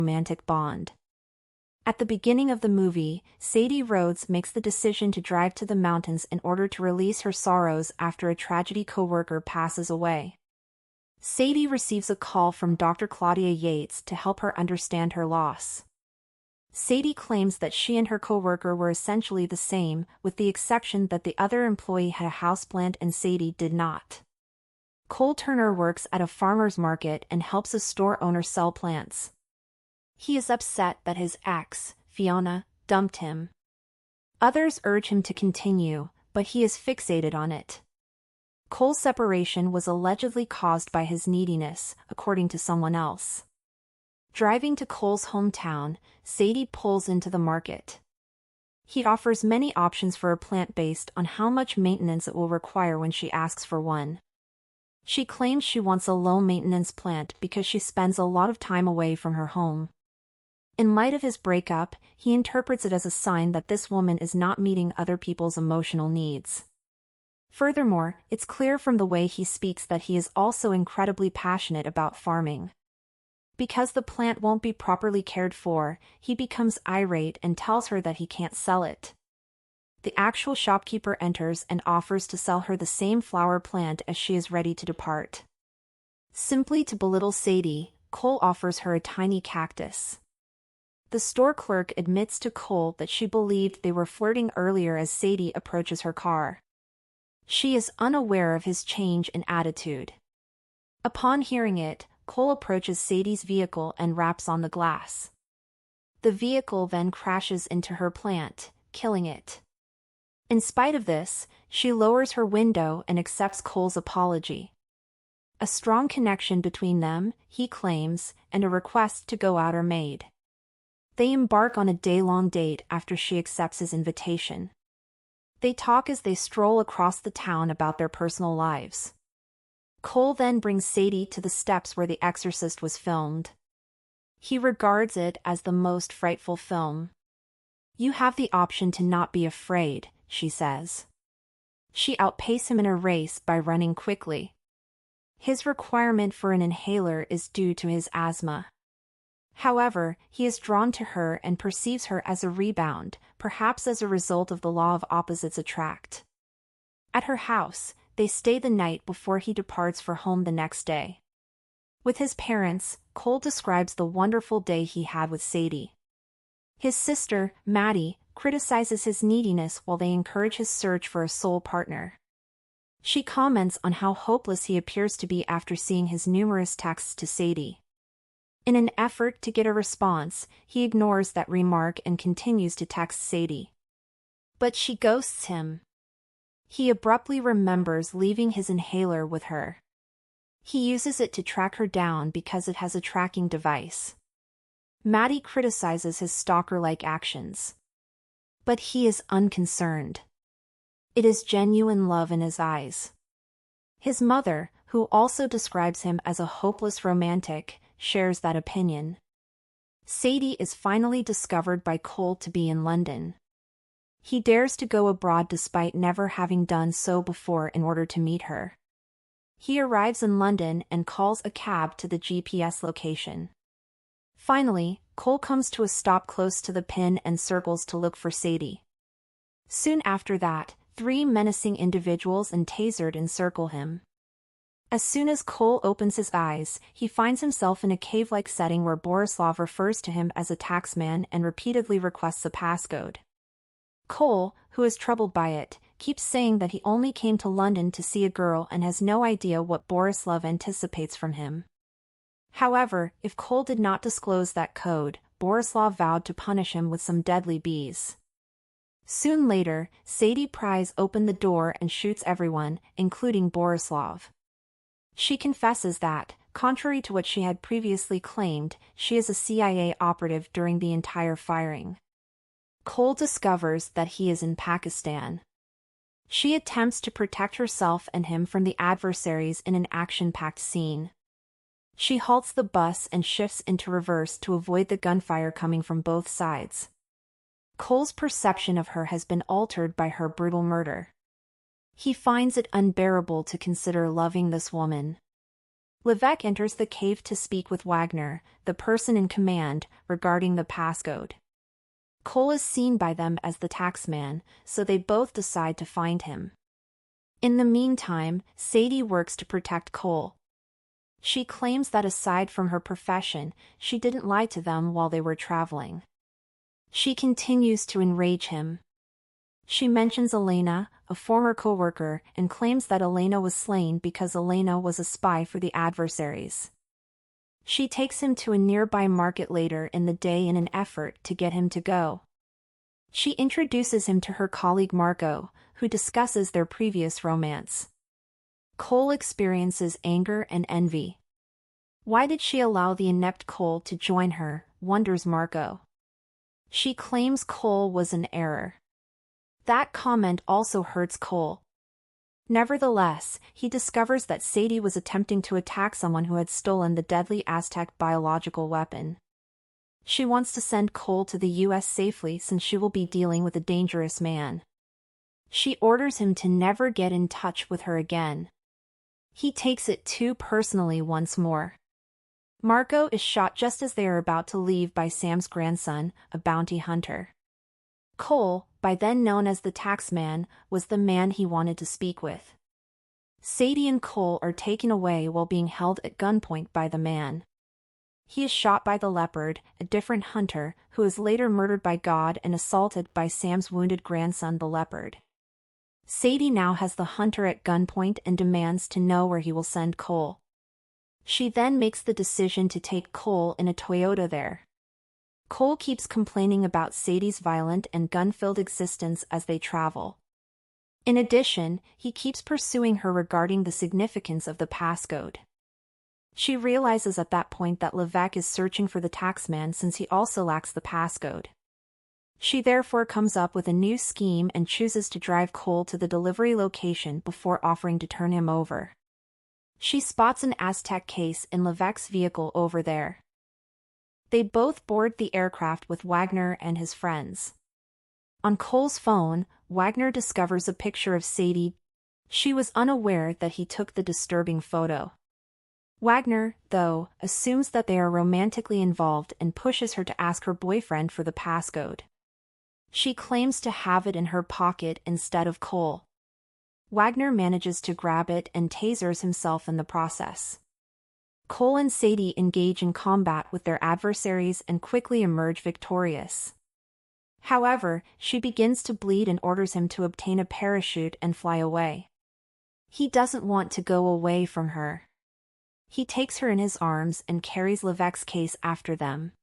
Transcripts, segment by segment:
romantic bond. At the beginning of the movie, Sadie Rhodes makes the decision to drive to the mountains in order to release her sorrows after a tragedy coworker passes away. Sadie receives a call from Dr. Claudia Yates to help her understand her loss. Sadie claims that she and her coworker were essentially the same, with the exception that the other employee had a houseplant and Sadie did not. Cole Turner works at a farmer's market and helps a store owner sell plants. He is upset that his ex, Fiona, dumped him. Others urge him to continue, but he is fixated on it. Cole's separation was allegedly caused by his neediness, according to someone else. Driving to Cole's hometown, Sadie pulls into the market. He offers many options for a plant based on how much maintenance it will require when she asks for one. She claims she wants a low-maintenance plant because she spends a lot of time away from her home. In light of his breakup, he interprets it as a sign that this woman is not meeting other people's emotional needs. Furthermore, it's clear from the way he speaks that he is also incredibly passionate about farming. Because the plant won't be properly cared for, he becomes irate and tells her that he can't sell it. The actual shopkeeper enters and offers to sell her the same flower plant as she is ready to depart. Simply to belittle Sadie, Cole offers her a tiny cactus. The store clerk admits to Cole that she believed they were flirting earlier as Sadie approaches her car. She is unaware of his change in attitude. Upon hearing it, Cole approaches Sadie's vehicle and raps on the glass. The vehicle then crashes into her plant, killing it. In spite of this, she lowers her window and accepts Cole's apology. A strong connection between them, he claims, and a request to go out are made. They embark on a day-long date after she accepts his invitation. They talk as they stroll across the town about their personal lives. Cole then brings Sadie to the steps where The Exorcist was filmed. He regards it as the most frightful film. "You have the option to not be afraid," she says. She outpaces him in a race by running quickly. His requirement for an inhaler is due to his asthma. However, he is drawn to her and perceives her as a rebound, perhaps as a result of the law of opposites attract. At her house, they stay the night before he departs for home the next day. With his parents, Cole describes the wonderful day he had with Sadie. His sister, Maddie, criticizes his neediness while they encourage his search for a soul partner. She comments on how hopeless he appears to be after seeing his numerous texts to Sadie. In an effort to get a response, he ignores that remark and continues to text Sadie. But she ghosts him. He abruptly remembers leaving his inhaler with her. He uses it to track her down because it has a tracking device. Maddie criticizes his stalker-like actions. But he is unconcerned. It is genuine love in his eyes. His mother, who also describes him as a hopeless romantic, shares that opinion. Sadie is finally discovered by Cole to be in London. He dares to go abroad despite never having done so before in order to meet her. He arrives in London and calls a cab to the GPS location. Finally, Cole comes to a stop close to the pin and circles to look for Sadie. Soon after that, 3 menacing individuals and tasered encircle him. As soon as Cole opens his eyes, he finds himself in a cave-like setting where Borislav refers to him as a taxman and repeatedly requests a passcode. Cole, who is troubled by it, keeps saying that he only came to London to see a girl and has no idea what Borislav anticipates from him. However, if Cole did not disclose that code, Borislav vowed to punish him with some deadly bees. Soon later, Sadie pries open the door and shoots everyone, including Borislav. She confesses that, contrary to what she had previously claimed, she is a CIA operative during the entire firing. Cole discovers that he is in Pakistan. She attempts to protect herself and him from the adversaries in an action-packed scene. She halts the bus and shifts into reverse to avoid the gunfire coming from both sides. Cole's perception of her has been altered by her brutal murder. He finds it unbearable to consider loving this woman. Levesque enters the cave to speak with Wagner, the person in command, regarding the passcode. Cole is seen by them as the taxman, so they both decide to find him. In the meantime, Sadie works to protect Cole. She claims that aside from her profession, she didn't lie to them while they were traveling. She continues to enrage him. She mentions Elena, a former co-worker, and claims that Elena was slain because Elena was a spy for the adversaries. She takes him to a nearby market later in the day in an effort to get him to go. She introduces him to her colleague Marco, who discusses their previous romance. Cole experiences anger and envy. Why did she allow the inept Cole to join her, wonders Marco. She claims Cole was an error. That comment also hurts Cole. Nevertheless, he discovers that Sadie was attempting to attack someone who had stolen the deadly Aztec biological weapon. She wants to send Cole to the US safely since she will be dealing with a dangerous man. She orders him to never get in touch with her again. He takes it too personally once more. Marco is shot just as they are about to leave by Sam's grandson, a bounty hunter. Cole, by then known as the taxman, was the man he wanted to speak with. Sadie and Cole are taken away while being held at gunpoint by the man. He is shot by the leopard, a different hunter, who is later murdered by God and assaulted by Sam's wounded grandson the leopard. Sadie now has the hunter at gunpoint and demands to know where he will send Cole. She then makes the decision to take Cole in a Toyota there. Cole keeps complaining about Sadie's violent and gun-filled existence as they travel. In addition, he keeps pursuing her regarding the significance of the passcode. She realizes at that point that Levesque is searching for the taxman since he also lacks the passcode. She therefore comes up with a new scheme and chooses to drive Cole to the delivery location before offering to turn him over. She spots an Aztec case in Levesque's vehicle over there. They both board the aircraft with Wagner and his friends. On Cole's phone, Wagner discovers a picture of Sadie. She was unaware that he took the disturbing photo. Wagner, though, assumes that they are romantically involved and pushes her to ask her boyfriend for the passcode. She claims to have it in her pocket instead of Cole. Wagner manages to grab it and tasers himself in the process. Cole and Sadie engage in combat with their adversaries and quickly emerge victorious. However, she begins to bleed and orders him to obtain a parachute and fly away. He doesn't want to go away from her. He takes her in his arms and carries Levesque's case after them.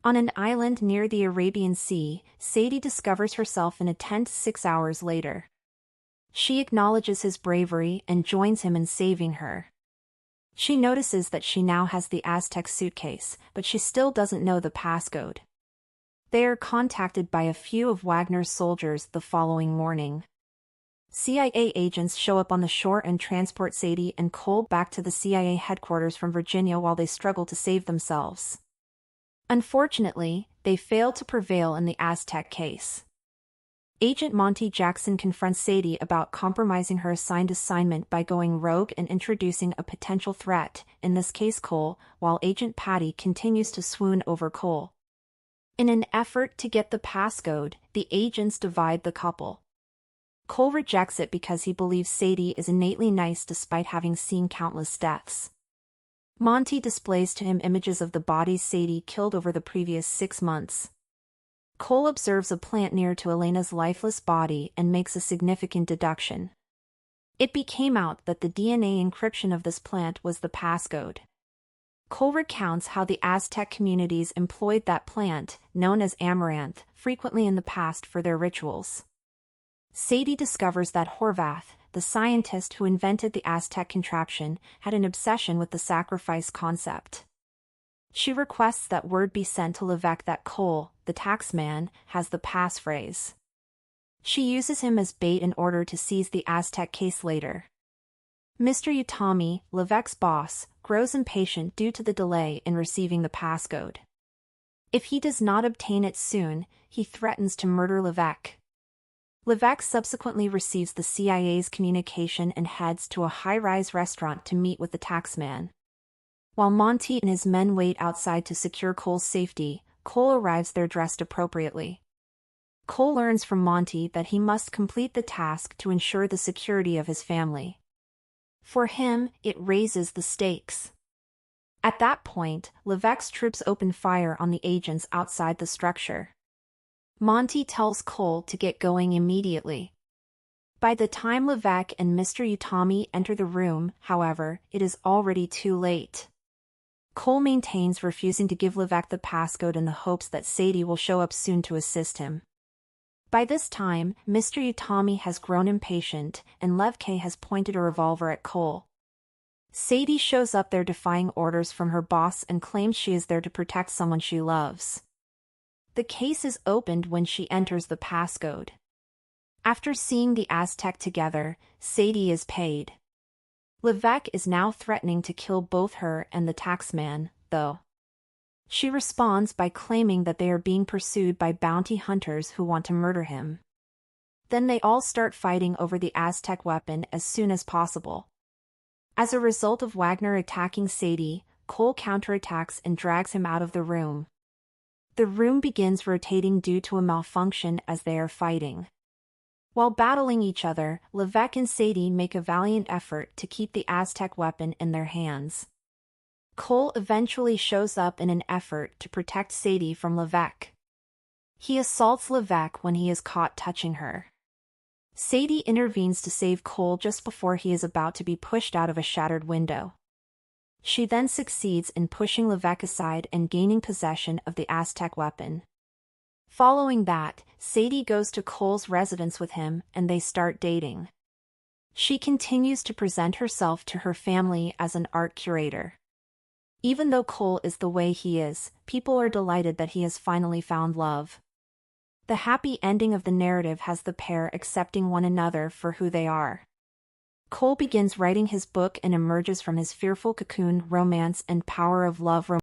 On an island near the Arabian Sea, Sadie discovers herself in a tent 6 hours later. She acknowledges his bravery and joins him in saving her. She notices that she now has the Aztec suitcase, but she still doesn't know the passcode. They are contacted by a few of Wagner's soldiers the following morning. CIA agents show up on the shore and transport Sadie and Cole back to the CIA headquarters from Virginia while they struggle to save themselves. Unfortunately, they fail to prevail in the Aztec case. Agent Monty Jackson confronts Sadie about compromising her assigned assignment by going rogue and introducing a potential threat, in this case Cole, while Agent Patty continues to swoon over Cole. In an effort to get the passcode, the agents divide the couple. Cole rejects it because he believes Sadie is innately nice despite having seen countless deaths. Monty displays to him images of the bodies Sadie killed over the previous 6 months. Cole observes a plant near to Elena's lifeless body and makes a significant deduction. It became out that the DNA encryption of this plant was the passcode. Cole recounts how the Aztec communities employed that plant, known as amaranth, frequently in the past for their rituals. Sadie discovers that Horvath, the scientist who invented the Aztec contraption, had an obsession with the sacrifice concept. She requests that word be sent to Levesque that Cole, the taxman, has the passphrase. She uses him as bait in order to seize the Aztec case later. Mr. Utami, Levesque's boss, grows impatient due to the delay in receiving the passcode. If he does not obtain it soon, he threatens to murder Levesque. Levac subsequently receives the CIA's communication and heads to a high-rise restaurant to meet with the taxman. While Monty and his men wait outside to secure Cole's safety, Cole arrives there dressed appropriately. Cole learns from Monty that he must complete the task to ensure the security of his family. For him, it raises the stakes. At that point, Levac's troops open fire on the agents outside the structure. Monty tells Cole to get going immediately. By the time Levac and Mr. Utami enter the room, however, it is already too late. Cole maintains refusing to give Levac the passcode in the hopes that Sadie will show up soon to assist him. By this time, Mr. Utami has grown impatient, and Levke has pointed a revolver at Cole. Sadie shows up there defying orders from her boss and claims she is there to protect someone she loves. The case is opened when she enters the passcode. After seeing the Aztec together, Sadie is paid. Levac is now threatening to kill both her and the taxman, though. She responds by claiming that they are being pursued by bounty hunters who want to murder him. Then they all start fighting over the Aztec weapon as soon as possible. As a result of Wagner attacking Sadie, Cole counterattacks and drags him out of the room. The room begins rotating due to a malfunction as they are fighting. While battling each other, Levac and Sadie make a valiant effort to keep the Aztec weapon in their hands. Cole eventually shows up in an effort to protect Sadie from Levac. He assaults Levac when he is caught touching her. Sadie intervenes to save Cole just before he is about to be pushed out of a shattered window. She then succeeds in pushing Levac aside and gaining possession of the Aztec weapon. Following that, Sadie goes to Cole's residence with him and they start dating. She continues to present herself to her family as an art curator. Even though Cole is the way he is, people are delighted that he has finally found love. The happy ending of the narrative has the pair accepting one another for who they are. Cole begins writing his book and emerges from his fearful cocoon, romance and power of love.